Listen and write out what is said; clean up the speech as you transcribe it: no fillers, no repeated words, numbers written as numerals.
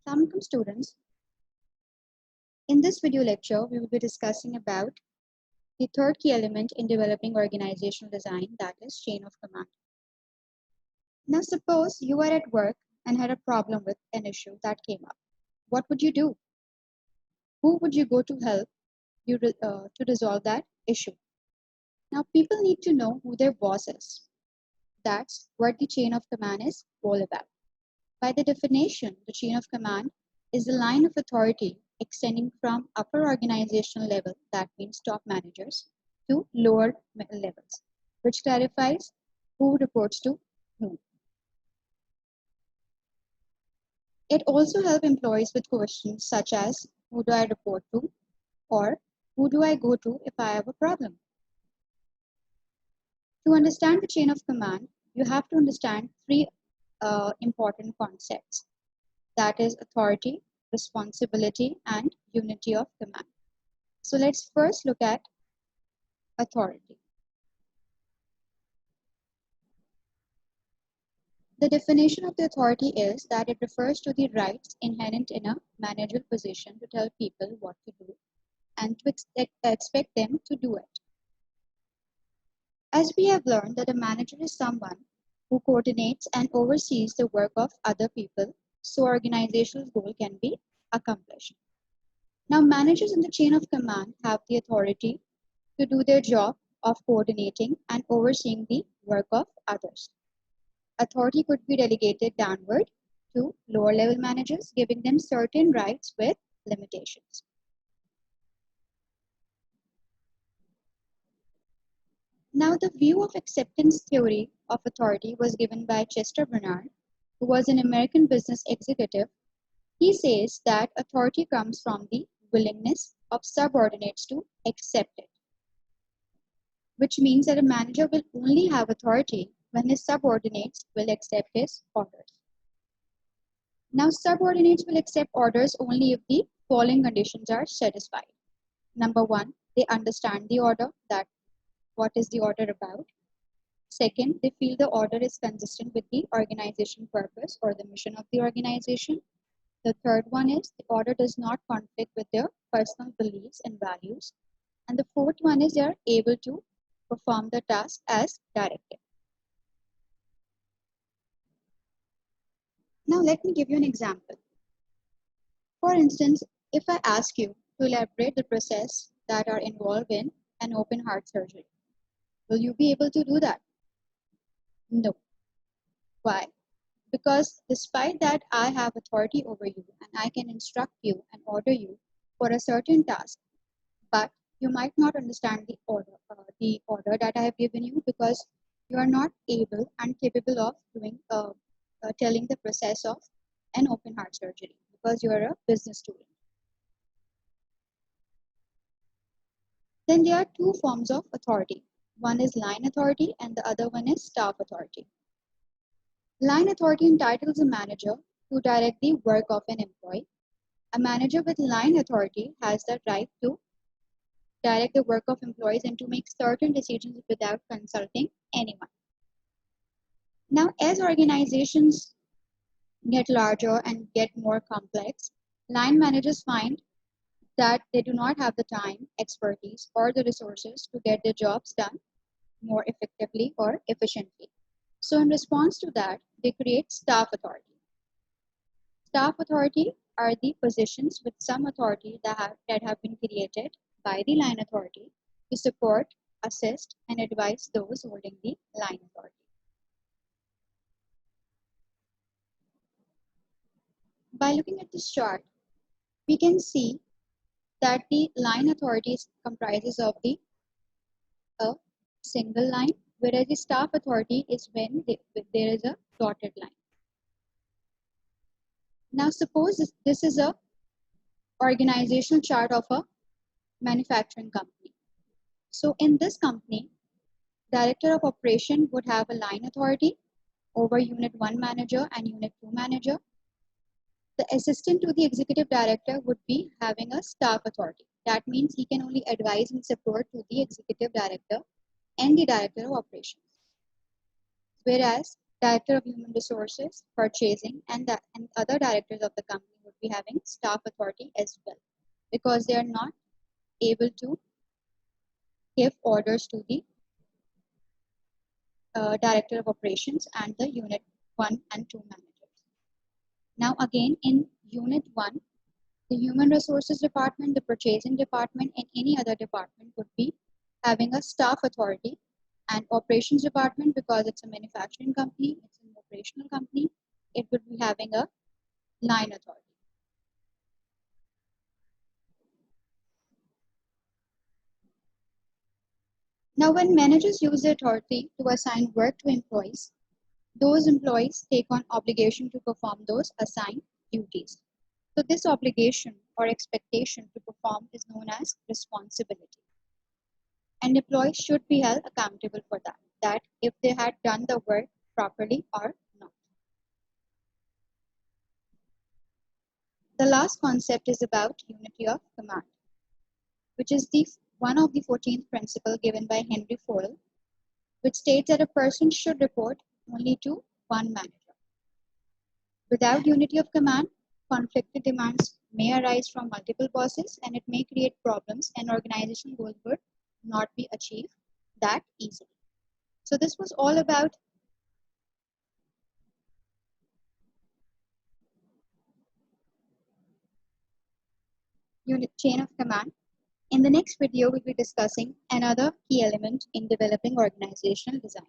Assalamualaikum students. In this video lecture, we will be discussing about the third key element in developing organizational design, that is chain of command. Now suppose you are at work and had a problem with an issue that came up. What would you do? Who would you go to help you to resolve that issue? Now people need to know who their boss is. That's what the chain of command is all about. By the definition, the chain of command is the line of authority extending from upper organizational level, that means top managers, to lower levels, which clarifies who reports to whom. It also helps employees with questions such as who do I report to or who do I go to if I have a problem. To understand the chain of command, you have to understand three important concepts, that is authority, responsibility, and unity of command. So let's first look at authority. The definition of the authority is that it refers to the rights inherent in a managerial position to tell people what to do and to expect them to do it. As we have learned that a manager is someone who coordinates and oversees the work of other people so organizational goal can be accomplished. Now managers in the chain of command have the authority to do their job of coordinating and overseeing the work of others. Authority could be delegated downward to lower level managers, giving them certain rights with limitations. Now, the view of acceptance theory of authority was given by Chester Bernard, who was an American business executive. He says that authority comes from the willingness of subordinates to accept it, which means that a manager will only have authority when his subordinates will accept his orders. Now, subordinates will accept orders only if the following conditions are satisfied. Number one, they understand the order, that what is the order about. Second, they feel the order is consistent with the organization purpose or the mission of the organization. The third one is the order does not conflict with their personal beliefs and values. And the fourth one is they are able to perform the task as directed. Now let me give you an example. For instance, if I ask you to elaborate the process that are involved in an open heart surgery, will you be able to do that? No. Why? Because despite that I have authority over you and I can instruct you and order you for a certain task, but you might not understand the order that I have given you because you are not able and capable of doing telling the process of an open heart surgery because you are a business student. Then there are two forms of authority. One is line authority and the other one is staff authority. Line authority entitles a manager to direct the work of an employee. A manager with line authority has the right to direct the work of employees and to make certain decisions without consulting anyone. Now, as organizations get larger and get more complex, line managers find that they do not have the time, expertise, or the resources to get their jobs done more effectively or efficiently. So in response to that, they create staff authority. Staff authority are the positions with some authority that have been created by the line authority to support, assist, and advise those holding the line authority. By looking at this chart, we can see that the line authority comprises of a single line, whereas the staff authority is when there is a dotted line. Now suppose this is a organizational chart of a manufacturing company. So in this company, director of operation would have a line authority over unit 1 manager and unit 2 manager. The assistant to the executive director would be having a staff authority. That means he can only advise and support to the executive director and the director of operations. Whereas director of human resources, purchasing, and other directors of the company would be having staff authority as well, because they are not able to give orders to the director of operations and the unit 1 and 2 managers. Now again, in unit 1, the human resources department, the purchasing department, and any other department would be having a staff authority, and operations department, because it's a manufacturing company, it's an operational company, it would be having a line authority. Now, when managers use their authority to assign work to employees, those employees take on obligation to perform those assigned duties. So this obligation or expectation to perform is known as responsibility. And employees should be held accountable for that if they had done the work properly or not. The last concept is about unity of command, which is one of the 14th principle given by Henry Ford, which states that a person should report only to one manager. Without unity of command, conflicted demands may arise from multiple bosses, and it may create problems, and organization goals would not be achieved that easily. So this was all about unit chain of command. In the next video, we'll be discussing another key element in developing organizational design.